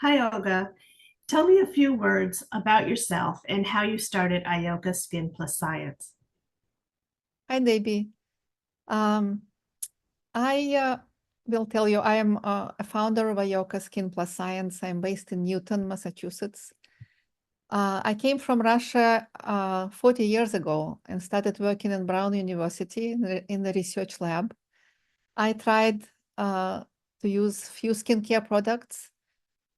Hi, Olga. Tell me a few words about yourself and how you started Ioka Skin Science. Hi, Debbie. Um, I will tell you, I am a founder of Ioka Skin Science. I'm based in Newton, Massachusetts. I came from Russia 40 years ago and started working in Brown University in the research lab. I tried to use few skincare products,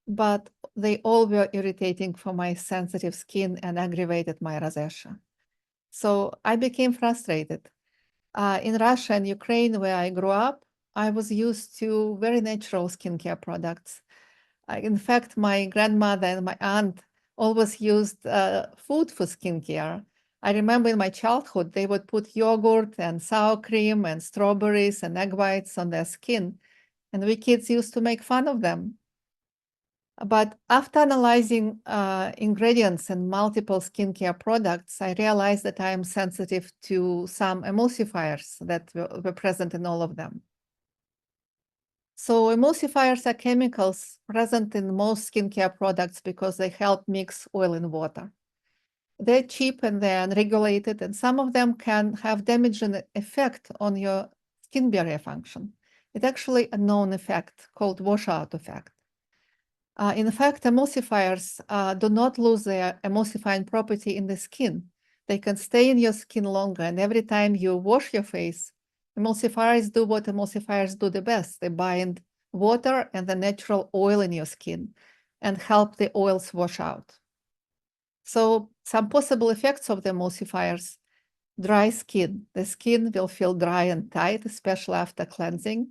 but they all were irritating for my sensitive skin and aggravated my rosacea. So I became frustrated. In Russia and Ukraine, where I grew up, I was used to very natural skincare products. In fact, my grandmother and my aunt always used food for skincare. I remember in my childhood, they would put yogurt and sour cream and strawberries and egg whites on their skin. And we kids used to make fun of them. But after analyzing ingredients in multiple skincare products, I realized that I am sensitive to some emulsifiers that were present in all of them. So emulsifiers are chemicals present in most skincare products because they help mix oil and water. They're cheap and they're unregulated, and some of them can have damaging effect on your skin barrier function. It's actually a known effect called washout effect. In fact, emulsifiers do not lose their emulsifying property in the skin. They can stay in your skin longer, and every time you wash your face, emulsifiers do what emulsifiers do the best. They bind water and the natural oil in your skin and help the oils wash out. So some possible effects of the emulsifiers: dry skin. The skin will feel dry and tight, especially after cleansing.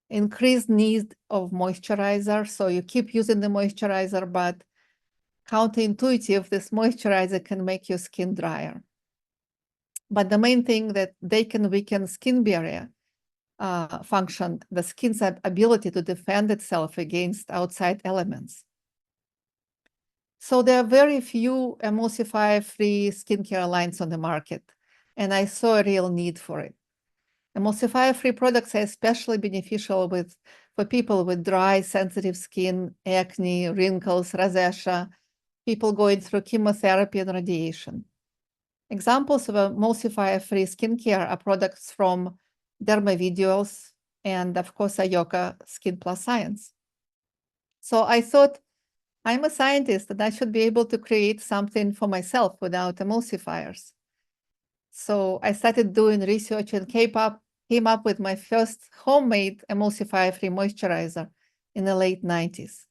Increased need of moisturizer. So you keep using the moisturizer, but counterintuitive, this moisturizer can make your skin drier. But the main thing that they can weaken skin barrier function, the skin's ability to defend itself against outside elements. So there are very few emulsifier-free skincare lines on the market, and I saw a real need for it. Emulsifier-free products are especially beneficial for people with dry, sensitive skin, acne, wrinkles, rosacea, people going through chemotherapy and radiation. Examples of emulsifier-free skincare are products from Dermaviduals and, of course, Ioka Skin Science. So I thought, I'm a scientist and I should be able to create something for myself without emulsifiers. So I started doing research and came up with my first homemade emulsifier-free moisturizer in the late 90s.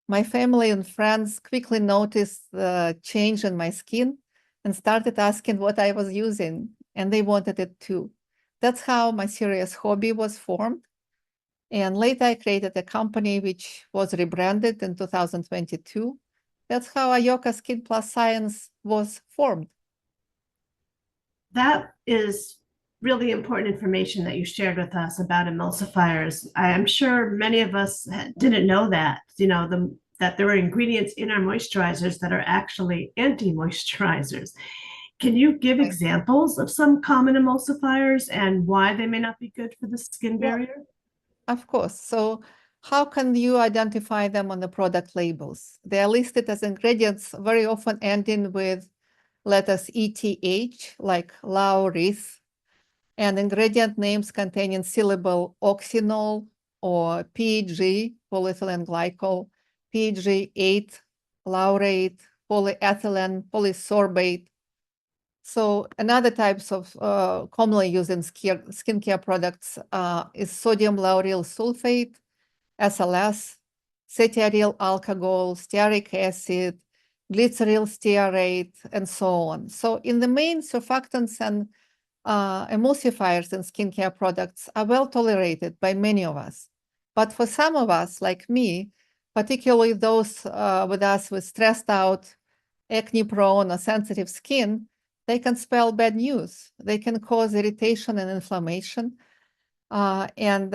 My family and friends quickly noticed the change in my skin and started asking what I was using, and they wanted it too. That's how my serious hobby was formed. And later I created a company which was rebranded in 2022. That's how Ioka Skin Science was formed. That is really important information that you shared with us about emulsifiers. I am sure many of us didn't know that, that there are ingredients in our moisturizers that are actually anti-moisturizers. Can you give Right. examples of some common emulsifiers and why they may not be good for the skin Well, barrier? of course. So how can you identify them on the product labels? They are listed as ingredients, very often ending with letters ETH, like laureth, and ingredient names containing syllable oxynol or PG, polyethylene glycol, PG8, laurate, polyethylene, polysorbate. So another types of commonly used in skincare products is sodium lauryl sulfate, SLS, stearyl alcohol, stearic acid, glyceryl stearate, and so on. So in the main, surfactants and emulsifiers in skincare products are well tolerated by many of us. But for some of us, like me, particularly those with us with stressed out, acne-prone, or sensitive skin, they can spell bad news. They can cause irritation and inflammation. And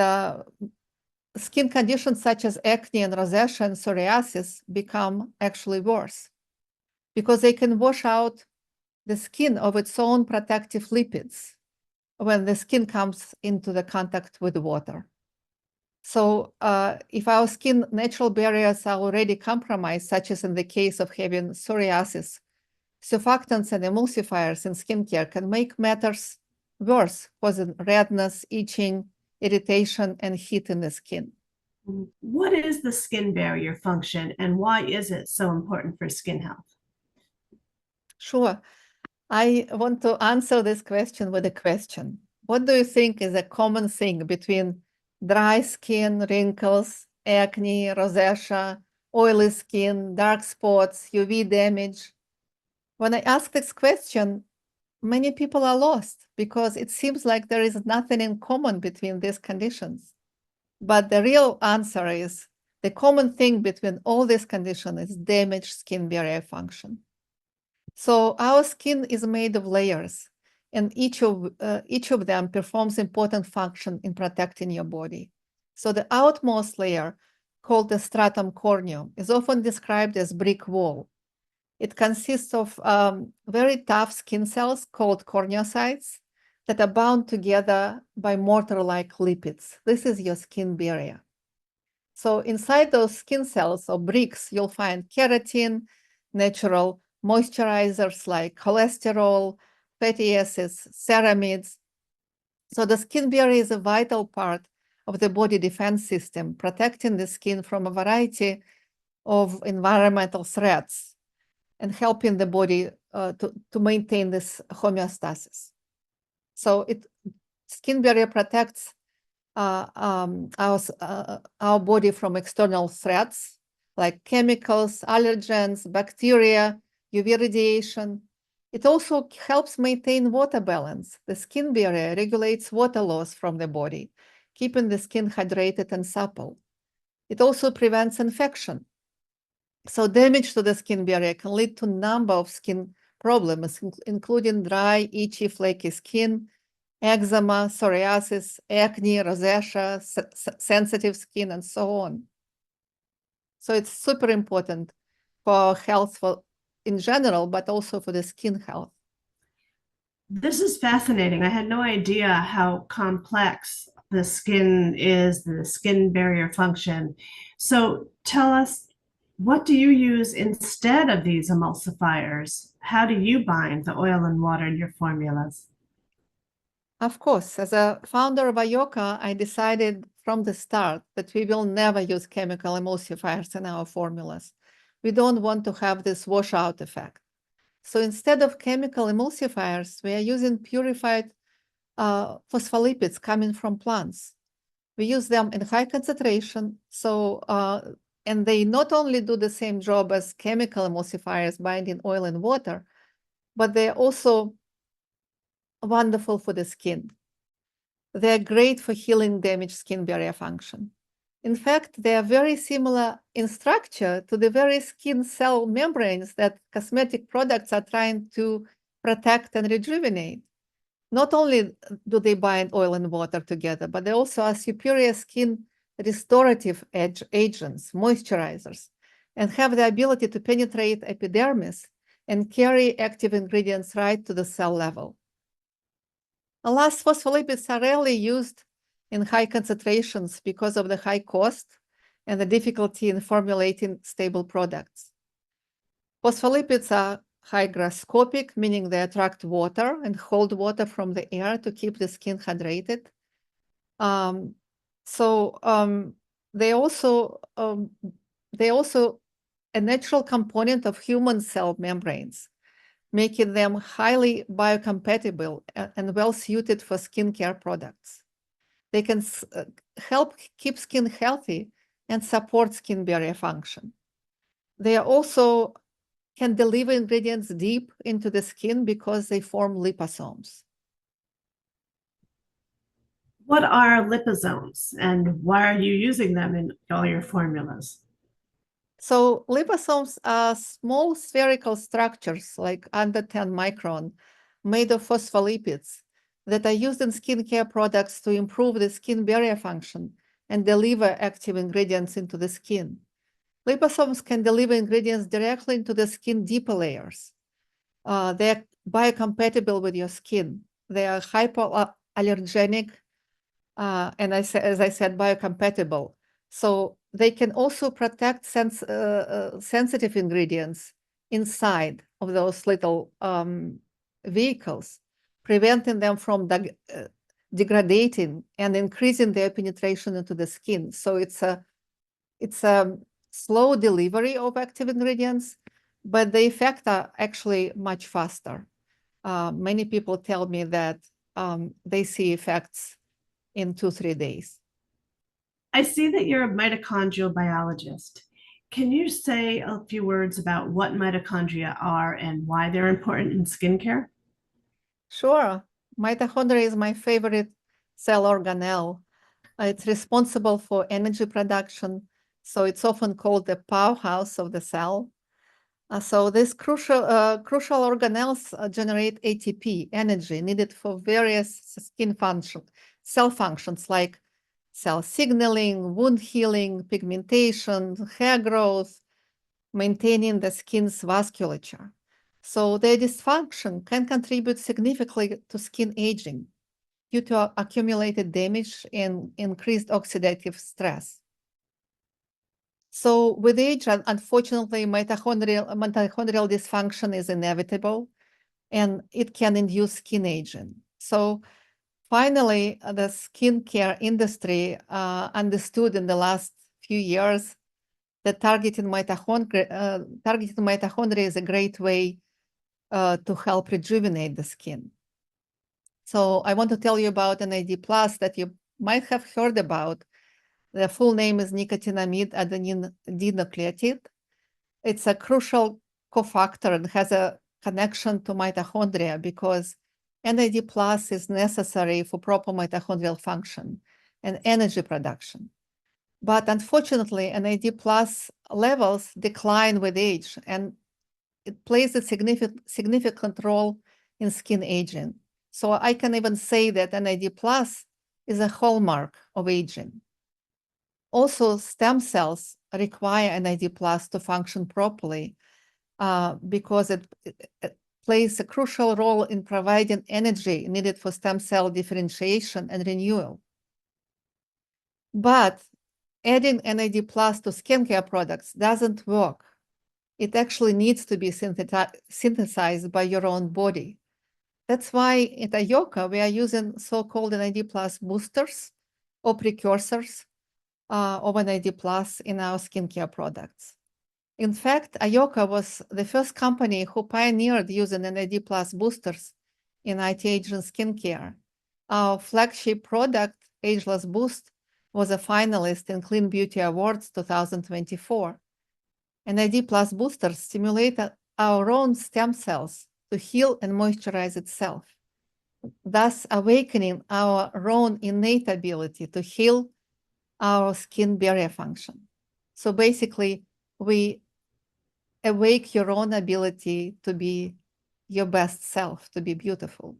skin conditions such as acne and rosacea and psoriasis become actually worse because they can wash out the skin of its own protective lipids when the skin comes into the contact with water. So if our skin natural barriers are already compromised, such as in the case of having psoriasis, surfactants and emulsifiers in skincare can make matters worse, causing redness, itching, irritation, and heat in the skin. What is the skin barrier function and why is it so important for skin health? Sure. I want to answer this question with a question. What do you think is a common thing between dry skin, wrinkles, acne, rosacea, oily skin, dark spots, UV damage? When I ask this question, many people are lost because it seems like there is nothing in common between these conditions. But the real answer is the common thing between all these conditions is damaged skin barrier function. So our skin is made of layers, and each of them performs important function in protecting your body. So the outmost layer, called the stratum corneum, is often described as brick wall. It consists of very tough skin cells called corneocytes that are bound together by mortar-like lipids. This is your skin barrier. So inside those skin cells or bricks, you'll find keratin, natural moisturizers like cholesterol, fatty acids, ceramides. So the skin barrier is a vital part of the body defense system, protecting the skin from a variety of environmental threats and helping the body to maintain this homeostasis. So skin barrier protects our body from external threats like chemicals, allergens, bacteria, UV radiation. It also helps maintain water balance. The skin barrier regulates water loss from the body, keeping the skin hydrated and supple. It also prevents infection. So damage to the skin barrier can lead to a number of skin problems, including dry, itchy, flaky skin, eczema, psoriasis, acne, rosacea, sensitive skin, and so on. So it's super important for health in general, but also for the skin health. This is fascinating. I had no idea how complex the skin is, the skin barrier function. So tell us, what do you use instead of these emulsifiers? How do you bind the oil and water in your formulas? Of course, as a founder of Ioka, I decided from the start that we will never use chemical emulsifiers in our formulas. We don't want to have this washout effect. So instead of chemical emulsifiers, we are using purified phospholipids coming from plants. We use them in high concentration, and they not only do the same job as chemical emulsifiers binding oil and water, but they're also wonderful for the skin. They're great for healing damaged skin barrier function. In fact, they are very similar in structure to the very skin cell membranes that cosmetic products are trying to protect and rejuvenate. Not only do they bind oil and water together, but they also are superior skin restorative agents, moisturizers, and have the ability to penetrate epidermis and carry active ingredients right to the cell level. Alas, phospholipids are rarely used in high concentrations because of the high cost and the difficulty in formulating stable products. Phospholipids are hygroscopic, meaning they attract water and hold water from the air to keep the skin hydrated. They also a natural component of human cell membranes, making them highly biocompatible and well-suited for skincare products. They can help keep skin healthy and support skin barrier function. They also can deliver ingredients deep into the skin because they form liposomes. What are liposomes and why are you using them in all your formulas? So liposomes are small spherical structures like under 10 micron made of phospholipids that are used in skincare products to improve the skin barrier function and deliver active ingredients into the skin. Liposomes can deliver ingredients directly into the skin deeper layers. They're biocompatible with your skin. They are hypoallergenic, and as I said, biocompatible. So they can also protect sensitive ingredients inside of those little vehicles, preventing them from degrading and increasing their penetration into the skin. So it's a slow delivery of active ingredients, but the effects are actually much faster. Many people tell me that they see effects in 2-3 days. I see that you're a mitochondrial biologist. Can you say a few words about what mitochondria are and why they're important in skincare? Sure. Mitochondria is my favorite cell organelle. It's responsible for energy production, so it's often called the powerhouse of the cell. So these crucial organelles generate ATP, energy needed for various cell functions like cell signaling, wound healing, pigmentation, hair growth, maintaining the skin's vasculature. So their dysfunction can contribute significantly to skin aging due to accumulated damage and increased oxidative stress. So with age, unfortunately, mitochondrial dysfunction is inevitable, and it can induce skin aging. So finally, the skincare industry understood in the last few years that targeting mitochondria is a great way to help rejuvenate the skin. So I want to tell you about NAD+ that you might have heard about. The full name is nicotinamide adenine dinucleotide. It's a crucial cofactor and has a connection to mitochondria because NAD+ is necessary for proper mitochondrial function and energy production. But unfortunately, NAD+ levels decline with age, and it plays a significant role in skin aging. So I can even say that NAD+ is a hallmark of aging. Also, stem cells require NAD+ to function properly because it plays a crucial role in providing energy needed for stem cell differentiation and renewal. But adding NAD+ to skincare products doesn't work. It actually needs to be synthesized by your own body. That's why at Ioka, we are using so-called NAD+ boosters or precursors of NAD+ in our skincare products. In fact, Ioka was the first company who pioneered using NAD+ boosters in anti-aging skincare. Our flagship product, Ageless Boost, was a finalist in Clean Beauty Awards 2024. NAD+ boosters stimulate our own stem cells to heal and moisturize itself, thus awakening our own innate ability to heal our skin barrier function. So basically, we awake your own ability to be your best self, to be beautiful.